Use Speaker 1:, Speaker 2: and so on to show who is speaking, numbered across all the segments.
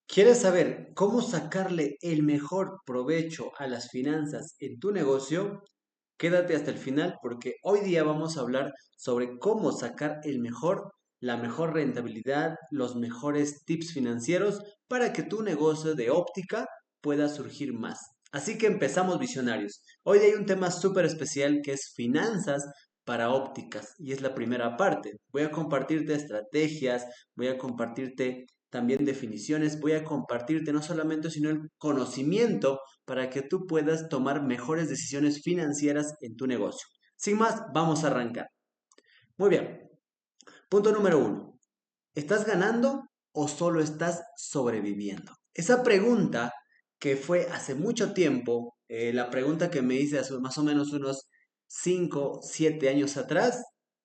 Speaker 1: ¿Quieres saber cómo sacarle el mejor provecho a las finanzas en tu negocio? Quédate hasta el final porque hoy día vamos a hablar sobre cómo sacar la mejor rentabilidad, los mejores tips financieros para que tu negocio de óptica pueda surgir más. Así que empezamos, visionarios. Hoy día hay un tema súper especial que es finanzas para ópticas y es la primera parte. Voy a compartirte estrategias, voy a compartirte también definiciones, voy a compartirte no solamente sino el conocimiento para que tú puedas tomar mejores decisiones financieras en tu negocio. Sin más, vamos a arrancar. Muy bien, punto número uno. ¿Estás ganando o solo estás sobreviviendo? Esa pregunta que fue hace mucho tiempo, la pregunta que me hice hace más o menos unos 5, 7 años atrás,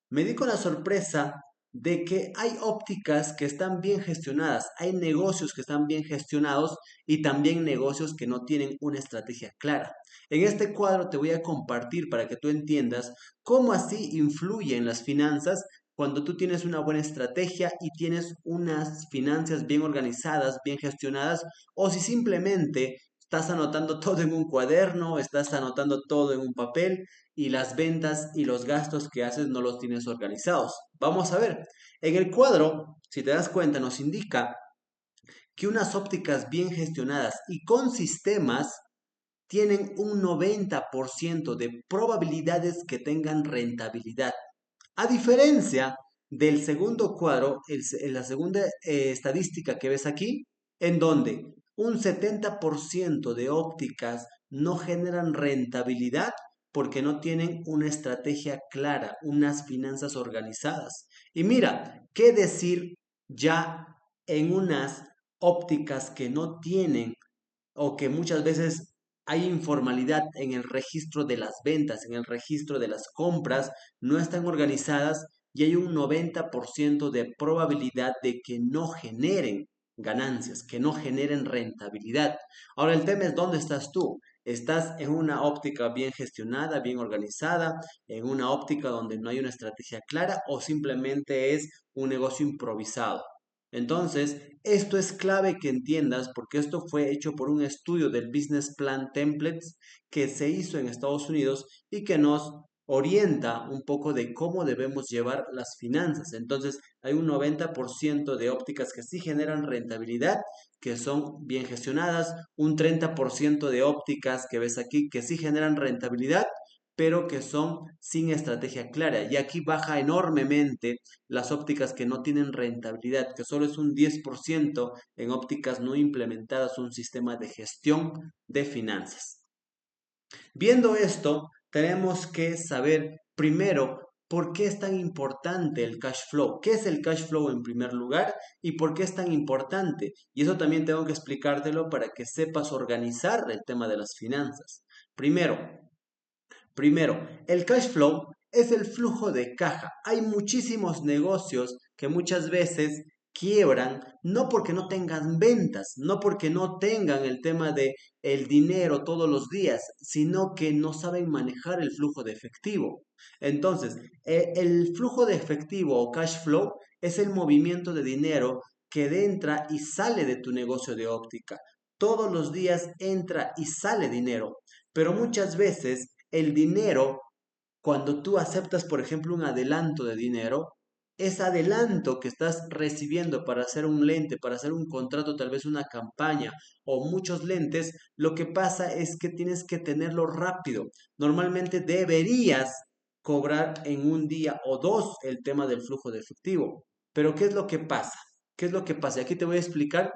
Speaker 1: me di con la sorpresa de que hay ópticas que están bien gestionadas, hay negocios que están bien gestionados y también negocios que no tienen una estrategia clara. En este cuadro te voy a compartir para que tú entiendas cómo así influye en las finanzas cuando tú tienes una buena estrategia y tienes unas finanzas bien organizadas, bien gestionadas, o si simplemente estás anotando todo en un cuaderno, estás anotando todo en un papel y las ventas y los gastos que haces no los tienes organizados. Vamos a ver, en el cuadro, si te das cuenta, nos indica que unas ópticas bien gestionadas y con sistemas tienen un 90% de probabilidades que tengan rentabilidad. A diferencia del segundo cuadro, la segunda estadística que ves aquí, en donde un 70% de ópticas no generan rentabilidad porque no tienen una estrategia clara, unas finanzas organizadas. Y mira, ¿qué decir ya en unas ópticas que no tienen o que muchas veces hay informalidad en el registro de las ventas, en el registro de las compras, no están organizadas y hay un 90% de probabilidad de que no generen ganancias, que no generen rentabilidad? Ahora el tema es dónde estás tú. ¿Estás en una óptica bien gestionada, bien organizada, en una óptica donde no hay una estrategia clara o simplemente es un negocio improvisado? Entonces, esto es clave que entiendas porque esto fue hecho por un estudio del Business Plan Templates que se hizo en Estados Unidos y que nos orienta un poco de cómo debemos llevar las finanzas. Entonces, hay un 90% de ópticas que sí generan rentabilidad, que son bien gestionadas, un 30% de ópticas que ves aquí que sí generan rentabilidad, pero que son sin estrategia clara. Y aquí baja enormemente las ópticas que no tienen rentabilidad, que solo es un 10% en ópticas no implementadas un sistema de gestión de finanzas. Viendo esto, tenemos que saber primero por qué es tan importante el cash flow. ¿Qué es el cash flow en primer lugar y por qué es tan importante? Y eso también tengo que explicártelo para que sepas organizar el tema de las finanzas. Primero, Primero, el cash flow es el flujo de caja. Hay muchísimos negocios que muchas veces quiebran no porque no tengan ventas, no porque no tengan el tema de el dinero todos los días, sino que no saben manejar el flujo de efectivo. Entonces, el flujo de efectivo o cash flow es el movimiento de dinero que entra y sale de tu negocio de óptica. Todos los días entra y sale dinero, pero muchas veces el dinero, cuando tú aceptas, por ejemplo, un adelanto de dinero, ese adelanto que estás recibiendo para hacer un lente, para hacer un contrato, tal vez una campaña o muchos lentes, lo que pasa es que tienes que tenerlo rápido. Normalmente deberías cobrar en un día o dos el tema del flujo de efectivo. Pero ¿qué es lo que pasa? ¿Qué es lo que pasa? Aquí te voy a explicar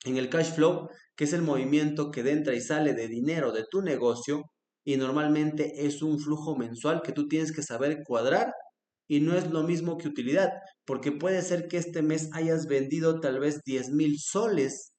Speaker 1: en el cash flow, que es el movimiento que entra y sale de dinero de tu negocio, y normalmente es un flujo mensual que tú tienes que saber cuadrar y no es lo mismo que utilidad, porque puede ser que este mes hayas vendido tal vez 10,000 soles,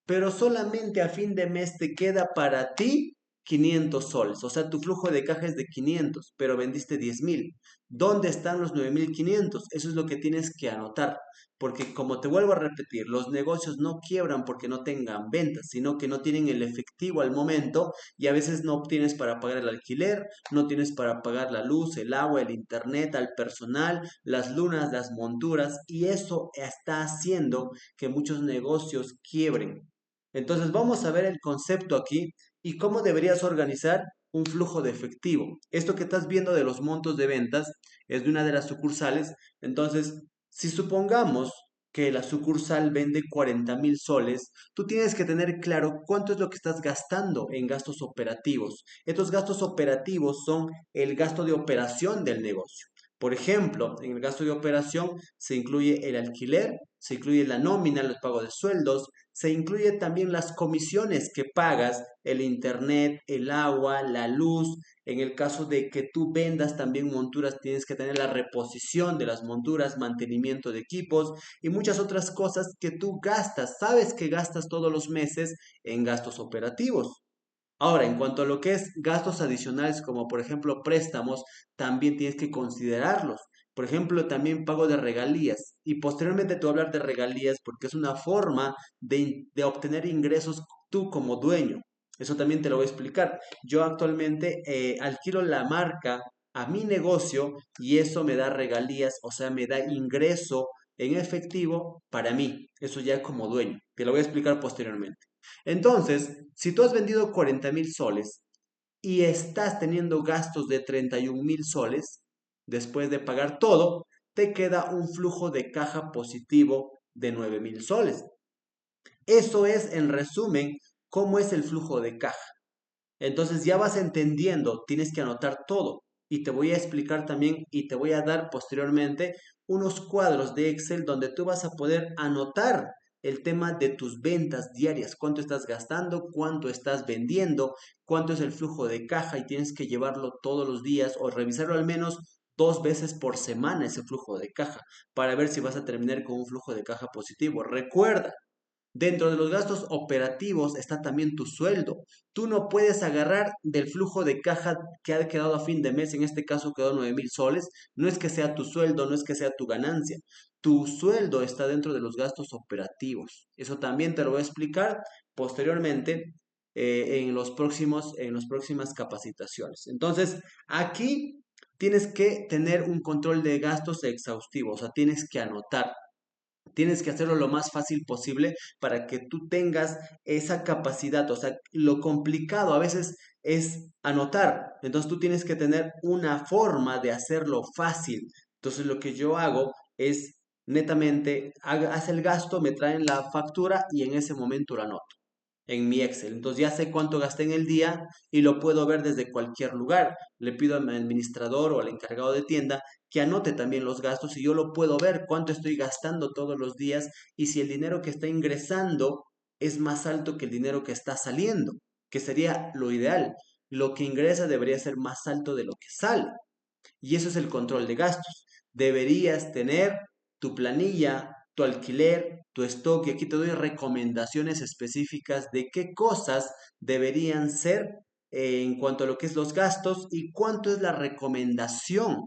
Speaker 1: pero solamente a fin de mes te queda para ti 500 soles. O sea, tu flujo de caja es de 500, pero vendiste 10.000. ¿Dónde están los 9.500? Eso es lo que tienes que anotar. Porque como te vuelvo a repetir, los negocios no quiebran porque no tengan ventas, sino que no tienen el efectivo al momento y a veces no obtienes para pagar el alquiler, no tienes para pagar la luz, el agua, el internet, al personal, las lunas, las monturas, y eso está haciendo que muchos negocios quiebren. Entonces vamos a ver el concepto aquí y cómo deberías organizar un flujo de efectivo. Esto que estás viendo de los montos de ventas es de una de las sucursales. Entonces, si supongamos que la sucursal vende 40.000 soles, tú tienes que tener claro cuánto es lo que estás gastando en gastos operativos. Estos gastos operativos son el gasto de operación del negocio. Por ejemplo, en el gasto de operación se incluye el alquiler, se incluye la nómina, los pagos de sueldos, se incluye también las comisiones que pagas, el internet, el agua, la luz. En el caso de que tú vendas también monturas, tienes que tener la reposición de las monturas, mantenimiento de equipos y muchas otras cosas que tú gastas. Sabes que gastas todos los meses en gastos operativos. Ahora, en cuanto a lo que es gastos adicionales, como por ejemplo préstamos, también tienes que considerarlos. Por ejemplo, también pago de regalías. Y posteriormente te voy a hablar de regalías porque es una forma de obtener ingresos tú como dueño. Eso también te lo voy a explicar. Yo actualmente alquilo la marca a mi negocio y eso me da regalías, o sea, me da ingreso en efectivo para mí. Eso ya como dueño. Te lo voy a explicar posteriormente. Entonces, si tú has vendido 40.000 soles y estás teniendo gastos de 31.000 soles, después de pagar todo, te queda un flujo de caja positivo de 9.000 soles. Eso es, en resumen, cómo es el flujo de caja. Entonces ya vas entendiendo, tienes que anotar todo. Y te voy a explicar también y te voy a dar posteriormente unos cuadros de Excel donde tú vas a poder anotar el tema de tus ventas diarias, cuánto estás gastando, cuánto estás vendiendo, cuánto es el flujo de caja y tienes que llevarlo todos los días o revisarlo al menos 2 veces por semana ese flujo de caja para ver si vas a terminar con un flujo de caja positivo. Recuerda, dentro de los gastos operativos está también tu sueldo. Tú no puedes agarrar del flujo de caja que ha quedado a fin de mes, en este caso quedó 9.000 soles. No es que sea tu sueldo, no es que sea tu ganancia. Tu sueldo está dentro de los gastos operativos. Eso también te lo voy a explicar posteriormente en las próximas capacitaciones. Entonces, aquí tienes que tener un control de gastos exhaustivo, o sea, tienes que anotar. Tienes que hacerlo lo más fácil posible para que tú tengas esa capacidad. O sea, lo complicado a veces es anotar. Entonces tú tienes que tener una forma de hacerlo fácil. Entonces lo que yo hago es netamente, haz el gasto, me traen la factura y en ese momento la anoto en mi Excel. Entonces ya sé cuánto gasté en el día y lo puedo ver desde cualquier lugar. Le pido al administrador o al encargado de tienda que anote también los gastos y yo lo puedo ver cuánto estoy gastando todos los días y si el dinero que está ingresando es más alto que el dinero que está saliendo, que sería lo ideal. Lo que ingresa debería ser más alto de lo que sale. Y eso es el control de gastos. Deberías tener tu planilla, tu alquiler, tu stock. Y aquí te doy recomendaciones específicas de qué cosas deberían ser en cuanto a lo que es los gastos y cuánto es la recomendación.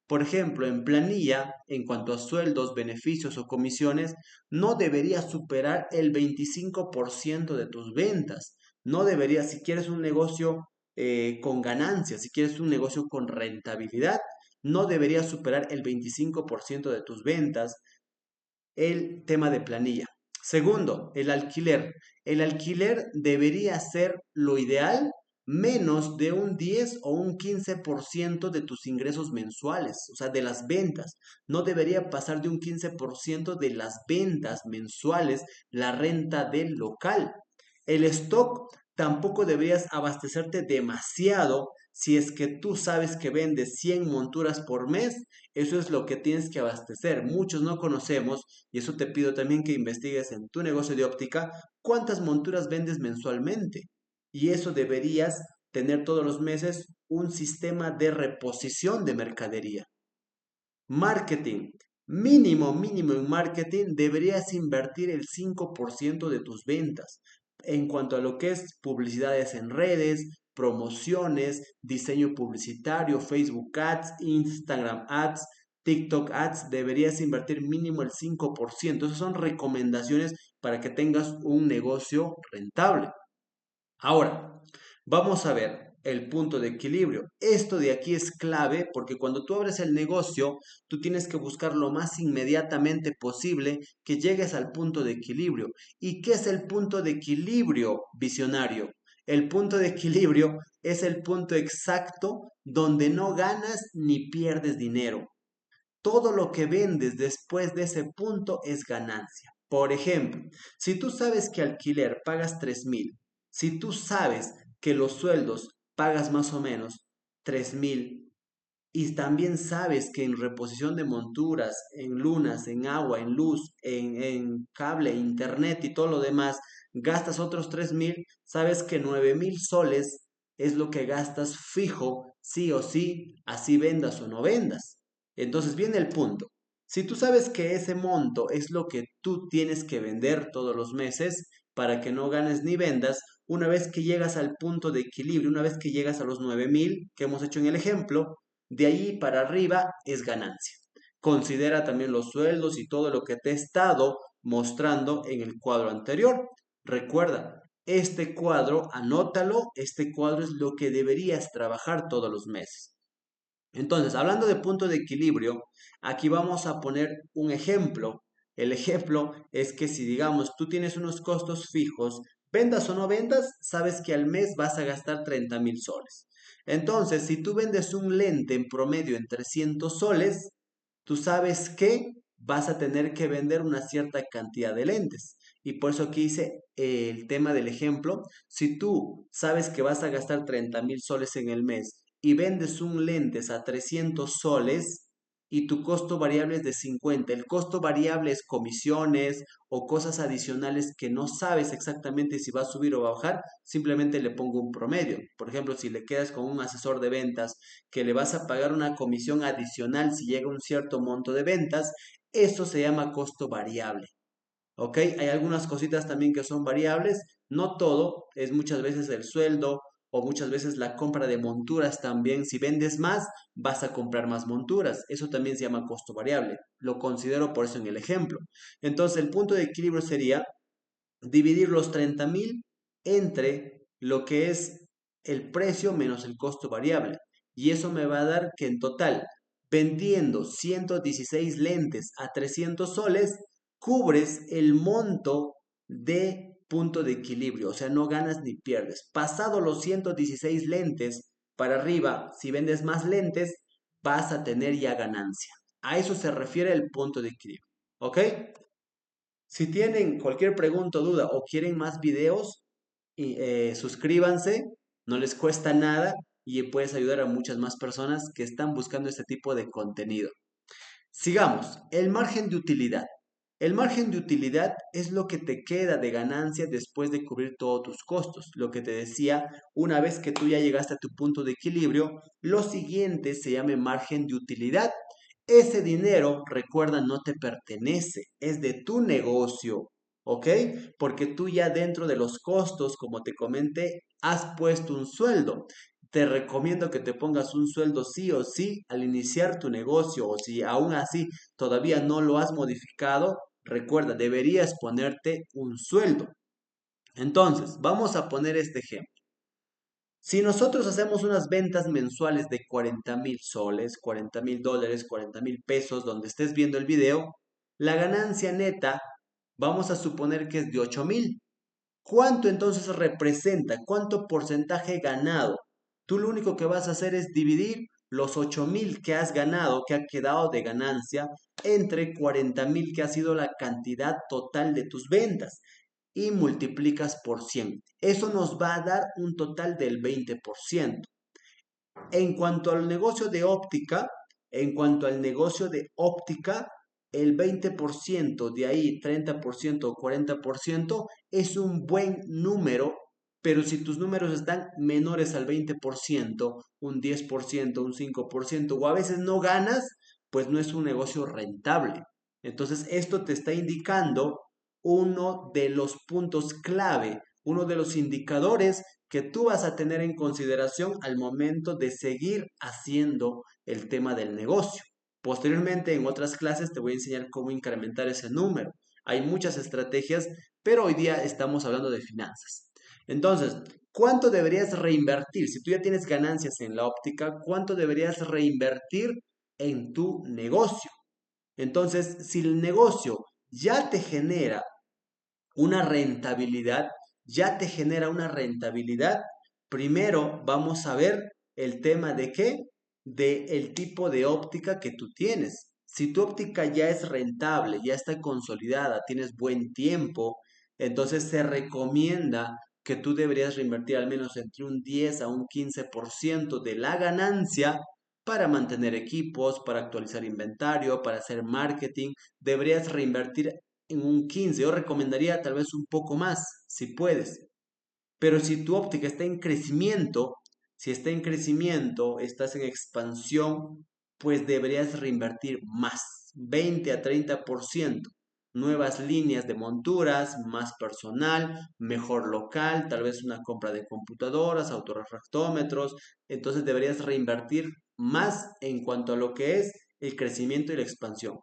Speaker 1: Por ejemplo, en planilla, en cuanto a sueldos, beneficios o comisiones, no deberías superar el 25% de tus ventas. No deberías, si quieres un negocio con ganancias, si quieres un negocio con rentabilidad, no deberías superar el 25% de tus ventas. El tema de planilla. Segundo, el alquiler. El alquiler debería ser lo ideal menos de un 10 o un 15% de tus ingresos mensuales, o sea, de las ventas. No debería pasar de un 15% de las ventas mensuales la renta del local. El stock tampoco deberías abastecerte demasiado si es que tú sabes que vendes 100 monturas por mes. Eso es lo que tienes que abastecer. Muchos no conocemos, y eso te pido también que investigues en tu negocio de óptica, cuántas monturas vendes mensualmente. Y eso deberías tener todos los meses un sistema de reposición de mercadería. Marketing. Mínimo en marketing deberías invertir el 5% de tus ventas. en cuanto a lo que es publicidades en redes, promociones, diseño publicitario, Facebook Ads, Instagram Ads, TikTok Ads, deberías invertir mínimo el 5%. Esas son recomendaciones para que tengas un negocio rentable. Ahora, vamos a ver el punto de equilibrio. Esto de aquí es clave porque cuando tú abres el negocio, tú tienes que buscar lo más inmediatamente posible que llegues al punto de equilibrio. ¿Y qué es el punto de equilibrio, visionario? El punto de equilibrio es el punto exacto donde no ganas ni pierdes dinero. Todo lo que vendes después de ese punto es ganancia. Por ejemplo, si tú sabes que alquiler pagas 3,000, si tú sabes que los sueldos pagas más o menos 3,000 y también sabes que en reposición de monturas, en lunas, en agua, en luz, en cable, internet y todo lo demás, gastas otros 3,000, sabes que 9,000 soles es lo que gastas fijo, sí o sí, así vendas o no vendas. Entonces viene el punto. Si tú sabes que ese monto es lo que tú tienes que vender todos los meses para que no ganes ni vendas, una vez que llegas al punto de equilibrio, una vez que llegas a los 9,000 que hemos hecho en el ejemplo, de ahí para arriba es ganancia. Considera también los sueldos y todo lo que te he estado mostrando en el cuadro anterior. Recuerda, este cuadro, anótalo, este cuadro es lo que deberías trabajar todos los meses. Entonces, hablando de punto de equilibrio, aquí vamos a poner un ejemplo. El ejemplo es que si digamos tú tienes unos costos fijos, vendas o no vendas, sabes que al mes vas a gastar 30,000 soles. Entonces, si tú vendes un lente en promedio en 300 soles, tú sabes que vas a tener que vender una cierta cantidad de lentes. Y por eso aquí hice el tema del ejemplo. Si tú sabes que vas a gastar 30,000 soles en el mes y vendes un lentes a 300 soles y tu costo variable es de 50, el costo variable es comisiones o cosas adicionales que no sabes exactamente si va a subir o va a bajar, simplemente le pongo un promedio. Por ejemplo, si le quedas con un asesor de ventas que le vas a pagar una comisión adicional si llega a un cierto monto de ventas, eso se llama costo variable. ¿Ok? Hay algunas cositas también que son variables, no todo, es muchas veces el sueldo o muchas veces la compra de monturas también. Si vendes más, vas a comprar más monturas. Eso también se llama costo variable. Lo considero por eso en el ejemplo. Entonces, el punto de equilibrio sería dividir los 30,000 entre lo que es el precio menos el costo variable. Y eso me va a dar que en total, vendiendo 116 lentes a 300 soles, cubres el monto de punto de equilibrio. O sea, no ganas ni pierdes. Pasado los 116 lentes para arriba, si vendes más lentes, vas a tener ya ganancia. A eso se refiere el punto de equilibrio. ¿Ok? Si tienen cualquier pregunta o duda o quieren más videos, suscríbanse, no les cuesta nada y puedes ayudar a muchas más personas que están buscando este tipo de contenido. Sigamos, el margen de utilidad. El margen de utilidad es lo que te queda de ganancia después de cubrir todos tus costos. Lo que te decía, una vez que tú ya llegaste a tu punto de equilibrio, lo siguiente se llama margen de utilidad. Ese dinero, recuerda, no te pertenece, es de tu negocio, ¿ok? Porque tú ya dentro de los costos, como te comenté, has puesto un sueldo. Te recomiendo que te pongas un sueldo sí o sí al iniciar tu negocio o si aún así todavía no lo has modificado, recuerda, deberías ponerte un sueldo. Entonces, vamos a poner este ejemplo. Si nosotros hacemos unas ventas mensuales de 40,000 soles, 40,000 dólares, 40,000 pesos, donde estés viendo el video, la ganancia neta vamos a suponer que es de 8,000. ¿Cuánto entonces representa? ¿Cuánto porcentaje ganado? Tú lo único que vas a hacer es dividir los 8,000 que has ganado, que ha quedado de ganancia, entre 40,000 que ha sido la cantidad total de tus ventas y multiplicas por 100. Eso nos va a dar un total del 20%. En cuanto al negocio de óptica, en cuanto al negocio de óptica, el 20% de ahí, 30% o 40% es un buen número, pero si tus números están menores al 20%, un 10%, un 5% o a veces no ganas, pues no es un negocio rentable. Entonces, esto te está indicando uno de los puntos clave uno de los indicadores que tú vas a tener en consideración al momento de seguir haciendo el tema del negocio. Posteriormente, en otras clases te voy a enseñar cómo incrementar ese número. Hay muchas estrategias, pero hoy día estamos hablando de finanzas. Entonces, ¿cuánto deberías reinvertir? Si tú ya tienes ganancias en la óptica, ¿cuánto deberías reinvertir en tu negocio? Entonces, si el negocio ya te genera una rentabilidad, ya te genera una rentabilidad, primero vamos a ver el tema de qué, de el tipo de óptica que tú tienes. Si tu óptica ya es rentable, ya está consolidada, tienes buen tiempo, entonces se recomienda que tú deberías reinvertir al menos entre un 10 a un 15% de la ganancia para mantener equipos, para actualizar inventario, para hacer marketing. Deberías reinvertir en un 15. Yo recomendaría tal vez un poco más, si puedes. Pero si tu óptica está en crecimiento, si está en crecimiento, estás en expansión, pues deberías reinvertir más, 20 a 30%. Nuevas líneas de monturas, más personal, mejor local, tal vez una compra de computadoras, autorrefractómetros. Entonces deberías reinvertir más en cuanto a lo que es el crecimiento y la expansión.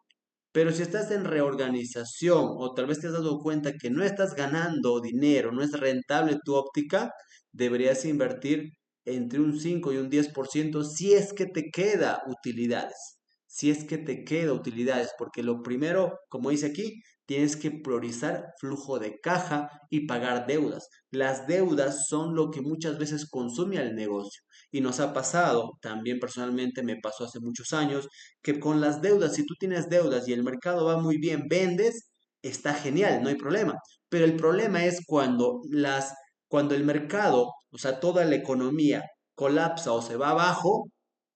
Speaker 1: Pero si estás en reorganización o tal vez te has dado cuenta que no estás ganando dinero, no es rentable tu óptica, deberías invertir entre un 5 y un 10% si es que te queda utilidades. Si es que te queda utilidades, porque lo primero, como dice aquí, tienes que priorizar flujo de caja y pagar deudas. Las deudas son lo que muchas veces consume al negocio. Y nos ha pasado, también personalmente me pasó hace muchos años, que con las deudas, si tú tienes deudas y el mercado va muy bien, vendes, está genial, no hay problema. Pero el problema es cuando el mercado, o sea, toda la economía colapsa o se va abajo,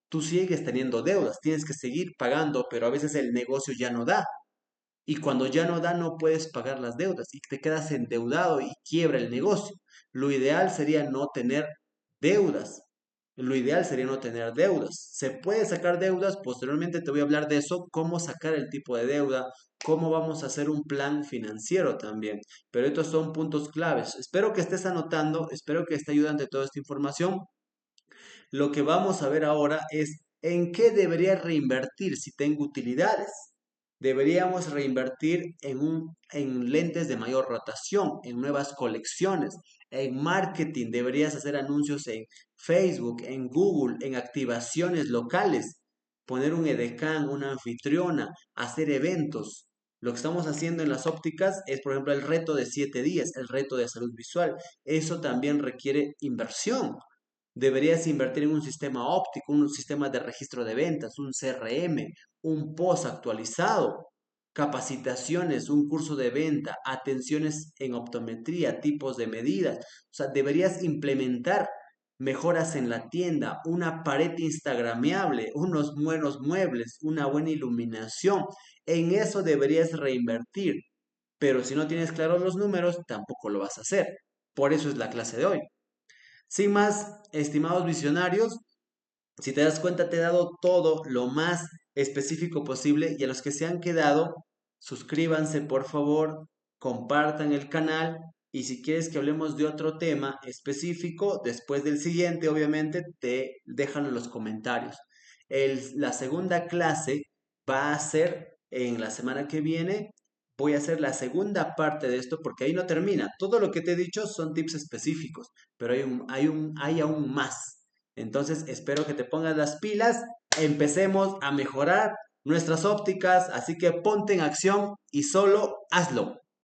Speaker 1: tú sigues teniendo deudas, tienes que seguir pagando, pero a veces el negocio ya no da. Y cuando ya no da, no puedes pagar las deudas y te quedas endeudado y quiebra el negocio. Lo ideal sería no tener deudas. Lo ideal sería no tener deudas. Se puede sacar deudas, posteriormente te voy a hablar de eso, cómo sacar el tipo de deuda, cómo vamos a hacer un plan financiero también. Pero estos son puntos claves. Espero que estés anotando, espero que esté ayudando toda esta información. Lo que vamos a ver ahora es en qué debería reinvertir si tengo utilidades. Deberíamos reinvertir en lentes de mayor rotación, en nuevas colecciones, en marketing. Deberías hacer anuncios en Facebook, en Google, en activaciones locales, poner un edecán, una anfitriona, hacer eventos. Lo que estamos haciendo en las ópticas es, por ejemplo, el reto de 7 días, el reto de salud visual. Eso también requiere inversión. Deberías invertir en un sistema óptico, un sistema de registro de ventas, un CRM, un post actualizado, capacitaciones, un curso de venta, atenciones en optometría, tipos de medidas. O sea, deberías implementar mejoras en la tienda, una pared instagrameable, unos buenos muebles, una buena iluminación. En eso deberías reinvertir. Pero si no tienes claros los números, tampoco lo vas a hacer. Por eso es la clase de hoy. Sin más, estimados visionarios, si te das cuenta te he dado todo lo más específico posible y a los que se han quedado, suscríbanse por favor, compartan el canal y si quieres que hablemos de otro tema específico, después del siguiente, obviamente, te dejan en los comentarios. La segunda clase va a ser en la semana que viene. Voy a hacer la segunda parte de esto porque ahí no termina. Todo lo que te he dicho son tips específicos, pero hay aún más. Entonces espero que te pongas las pilas, empecemos a mejorar nuestras ópticas, así que ponte en acción y solo hazlo.